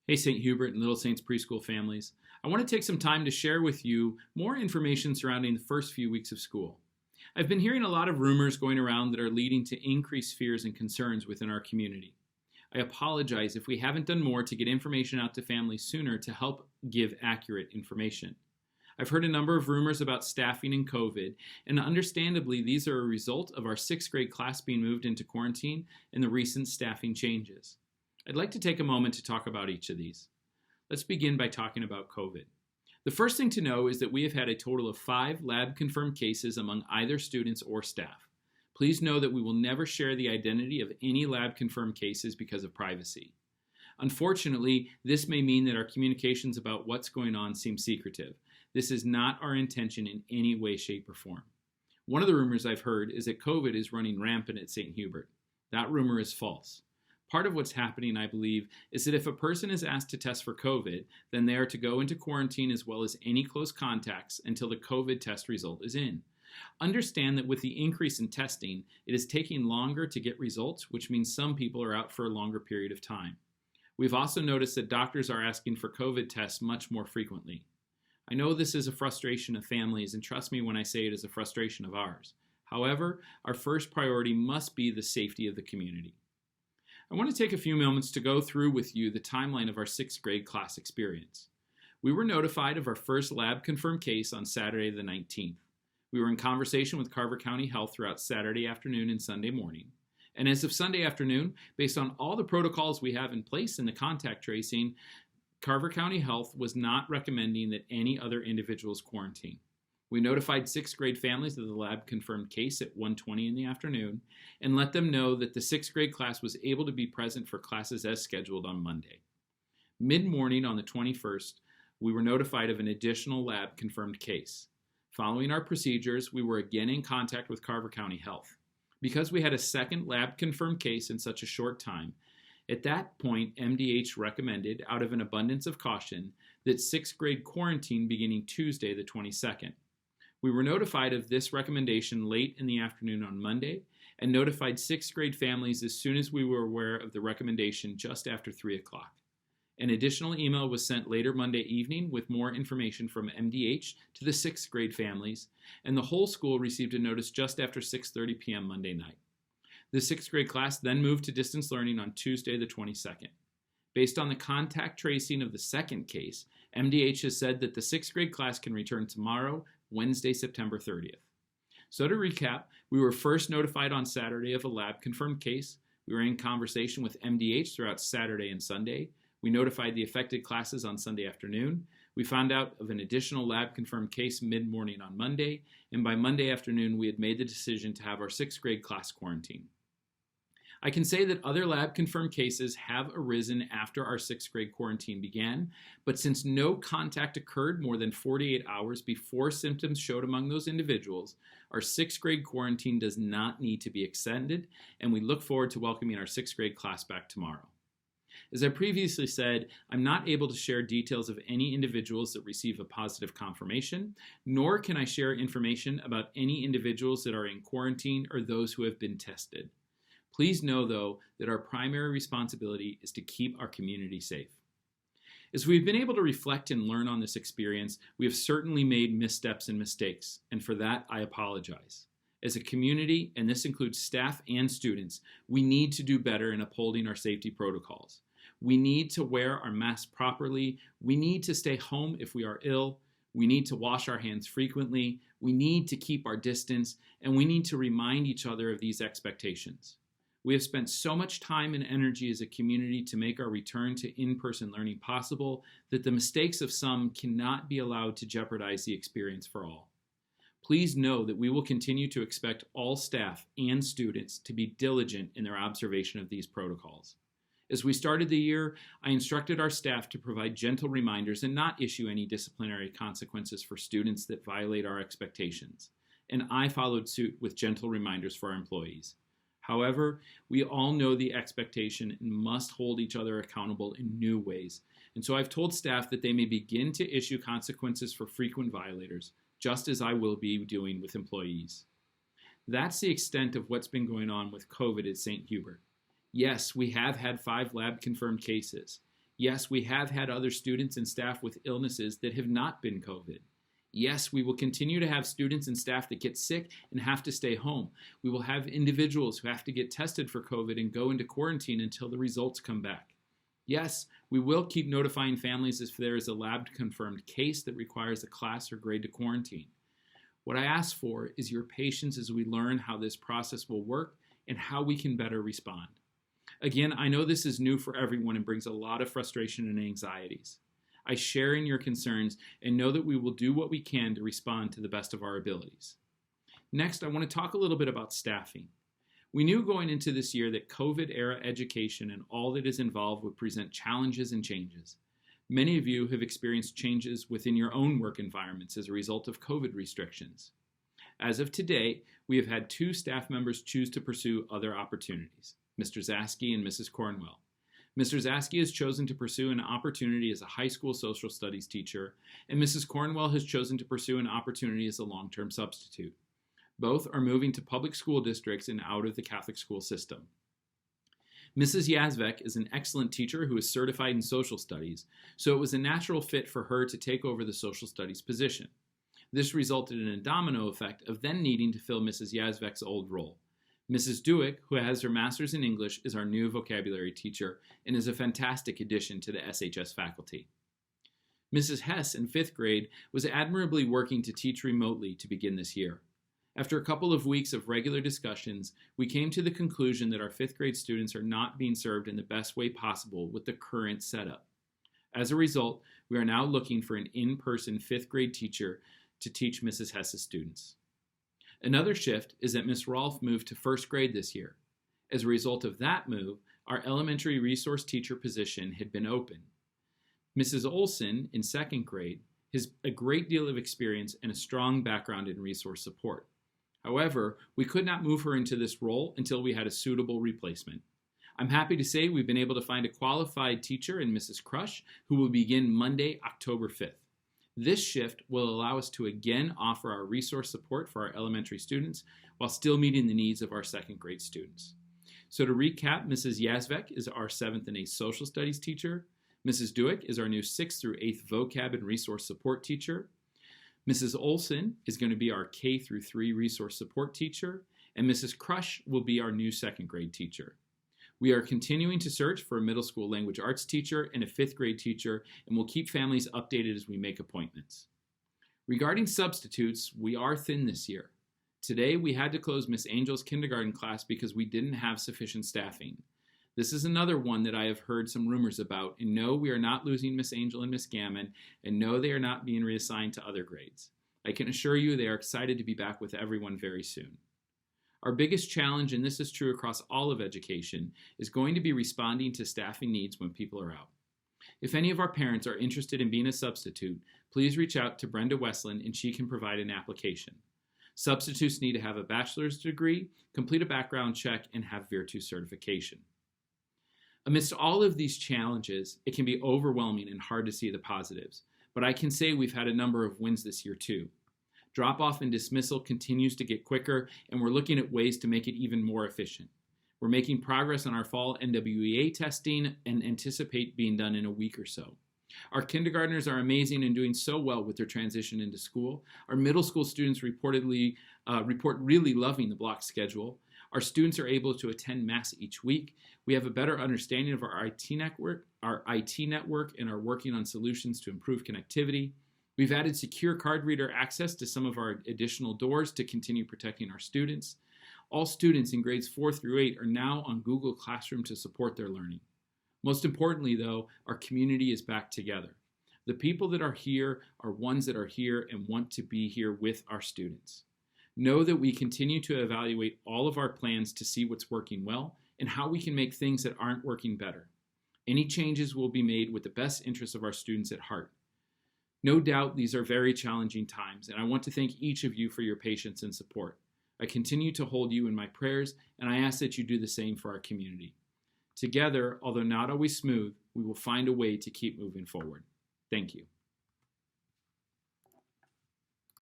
Hey, St. Hubert and Little Saints preschool families. I want to take some time to share with you more information surrounding the first few weeks of school. I've been hearing a lot of rumors going around that are leading to increased fears and concerns within our community. I apologize if we haven't done more to get information out to families sooner to help give accurate information. I've heard a number of rumors about staffing and COVID, and understandably, these are a result of our sixth grade class being moved into quarantine and the recent staffing changes. I'd like to take a moment to talk about each of these. Let's begin by talking about COVID. The first thing to know is that we have had a total of 5 lab-confirmed cases among either students or staff. Please know that we will never share the identity of any lab-confirmed cases because of privacy. Unfortunately, this may mean that our communications about what's going on seem secretive. This is not our intention in any way, shape, or form. One of the rumors I've heard is that COVID is running rampant at St. Hubert. That rumor is false. Part of what's happening, I believe, is that if a person is asked to test for COVID, then they are to go into quarantine as well as any close contacts until the COVID test result is in. Understand that with the increase in testing, it is taking longer to get results, which means some people are out for a longer period of time. We've also noticed that doctors are asking for COVID tests much more frequently. I know this is a frustration of families, and trust me when I say it is a frustration of ours. However, our first priority must be the safety of the community. I want to take a few moments to go through with you the timeline of our 6th grade class experience. We were notified of our first lab-confirmed case on Saturday the 19th. We were in conversation with Carver County Health throughout Saturday afternoon and Sunday morning. And as of Sunday afternoon, based on all the protocols we have in place in the contact tracing, Carver County Health was not recommending that any other individuals quarantine. We notified 6th grade families of the lab-confirmed case at 1:20 in the afternoon and let them know that the 6th grade class was able to be present for classes as scheduled on Monday. Mid-morning on the 21st, we were notified of an additional lab-confirmed case. Following our procedures, we were again in contact with Carver County Health. Because we had a second lab-confirmed case in such a short time, at that point, MDH recommended, out of an abundance of caution, that 6th grade quarantine beginning Tuesday the 22nd. We were notified of this recommendation late in the afternoon on Monday and notified 6th grade families as soon as we were aware of the recommendation just after 3 o'clock. An additional email was sent later Monday evening with more information from MDH to the 6th grade families, and the whole school received a notice just after 6:30 p.m. Monday night. The 6th grade class then moved to distance learning on Tuesday the 22nd. Based on the contact tracing of the second case, MDH has said that the 6th grade class can return tomorrow, Wednesday, September 30th. So to recap, we were first notified on Saturday of a lab-confirmed case. We were in conversation with MDH throughout Saturday and Sunday. We notified the affected classes on Sunday afternoon. We found out of an additional lab-confirmed case mid-morning on Monday, and by Monday afternoon, we had made the decision to have our 6th grade class quarantine. I can say that other lab-confirmed cases have arisen after our 6th grade quarantine began, but since no contact occurred more than 48 hours before symptoms showed among those individuals, our 6th grade quarantine does not need to be extended, and we look forward to welcoming our 6th grade class back tomorrow. As I previously said, I'm not able to share details of any individuals that receive a positive confirmation, nor can I share information about any individuals that are in quarantine or those who have been tested. Please know, though, that our primary responsibility is to keep our community safe. As we've been able to reflect and learn on this experience, we have certainly made missteps and mistakes, and for that, I apologize. As a community, and this includes staff and students, we need to do better in upholding our safety protocols. We need to wear our masks properly. We need to stay home if we are ill. We need to wash our hands frequently. We need to keep our distance, and we need to remind each other of these expectations. We have spent so much time and energy as a community to make our return to in-person learning possible that the mistakes of some cannot be allowed to jeopardize the experience for all. Please know that we will continue to expect all staff and students to be diligent in their observation of these protocols. As we started the year, I instructed our staff to provide gentle reminders and not issue any disciplinary consequences for students that violate our expectations. And I followed suit with gentle reminders for our employees. However, we all know the expectation and must hold each other accountable in new ways. And so I've told staff that they may begin to issue consequences for frequent violators, just as I will be doing with employees. That's the extent of what's been going on with COVID at St. Hubert. Yes, we have had 5 lab-confirmed cases. Yes, we have had other students and staff with illnesses that have not been COVID. Yes, we will continue to have students and staff that get sick and have to stay home. We will have individuals who have to get tested for COVID and go into quarantine until the results come back. Yes, we will keep notifying families if there is a lab-confirmed case that requires a class or grade to quarantine. What I ask for is your patience as we learn how this process will work and how we can better respond. Again, I know this is new for everyone and brings a lot of frustration and anxieties. I share in your concerns and know that we will do what we can to respond to the best of our abilities. Next, I want to talk a little bit about staffing. We knew going into this year that COVID-era education and all that is involved would present challenges and changes. Many of you have experienced changes within your own work environments as a result of COVID restrictions. As of today, we have had 2 staff members choose to pursue other opportunities, Mr. Zaski and Mrs. Cornwell. Mr. Zaski has chosen to pursue an opportunity as a high school social studies teacher, and Mrs. Cornwell has chosen to pursue an opportunity as a long-term substitute. Both are moving to public school districts and out of the Catholic school system. Mrs. Yazvek is an excellent teacher who is certified in social studies, so it was a natural fit for her to take over the social studies position. This resulted in a domino effect of then needing to fill Mrs. Yazvek's old role. Mrs. Dewick, who has her master's in English, is our new vocabulary teacher and is a fantastic addition to the SHS faculty. Mrs. Hess in 5th grade was admirably working to teach remotely to begin this year. After a couple of weeks of regular discussions, we came to the conclusion that our 5th grade students are not being served in the best way possible with the current setup. As a result, we are now looking for an in-person 5th grade teacher to teach Mrs. Hess's students. Another shift is that Ms. Rolfe moved to 1st grade this year. As a result of that move, our elementary resource teacher position had been open. Mrs. Olson in 2nd grade has a great deal of experience and a strong background in resource support. However, we could not move her into this role until we had a suitable replacement. I'm happy to say we've been able to find a qualified teacher in Mrs. Crush who will begin Monday, October 5th. This shift will allow us to again offer our resource support for our elementary students while still meeting the needs of our 2nd grade students. So to recap, Mrs. Yazvek is our 7th and 8th social studies teacher. Mrs. Dewick is our new 6th through 8th vocab and resource support teacher. Mrs. Olson is going to be our K through 3 resource support teacher, and Mrs. Crush will be our new 2nd grade teacher. We are continuing to search for a middle school language arts teacher and a 5th grade teacher, and we'll keep families updated as we make appointments. Regarding substitutes, we are thin this year. Today, we had to close Miss Angel's kindergarten class because we didn't have sufficient staffing. This is another one that I have heard some rumors about, and no, we are not losing Miss Angel and Miss Gammon, and no, they are not being reassigned to other grades. I can assure you they are excited to be back with everyone very soon. Our biggest challenge, and this is true across all of education, is going to be responding to staffing needs when people are out. If any of our parents are interested in being a substitute, please reach out to Brenda Westland and she can provide an application. Substitutes need to have a bachelor's degree, complete a background check, and have Virtu certification. Amidst all of these challenges, it can be overwhelming and hard to see the positives, but I can say we've had a number of wins this year too. Drop-off and dismissal continues to get quicker, and we're looking at ways to make it even more efficient. We're making progress on our fall NWEA testing and anticipate being done in a week or so. Our kindergartners are amazing and doing so well with their transition into school. Our middle school students report really loving the block schedule. Our students are able to attend Mass each week. We have a better understanding of our IT network, and are working on solutions to improve connectivity. We've added secure card reader access to some of our additional doors to continue protecting our students. All students in grades 4 through 8 are now on Google Classroom to support their learning. Most importantly, though, our community is back together. The people that are here are ones that are here and want to be here with our students. Know that we continue to evaluate all of our plans to see what's working well and how we can make things that aren't working better. Any changes will be made with the best interests of our students at heart. No doubt these are very challenging times, and I want to thank each of you for your patience and support. I continue to hold you in my prayers, and I ask that you do the same for our community. Together, although not always smooth, we will find a way to keep moving forward. Thank you.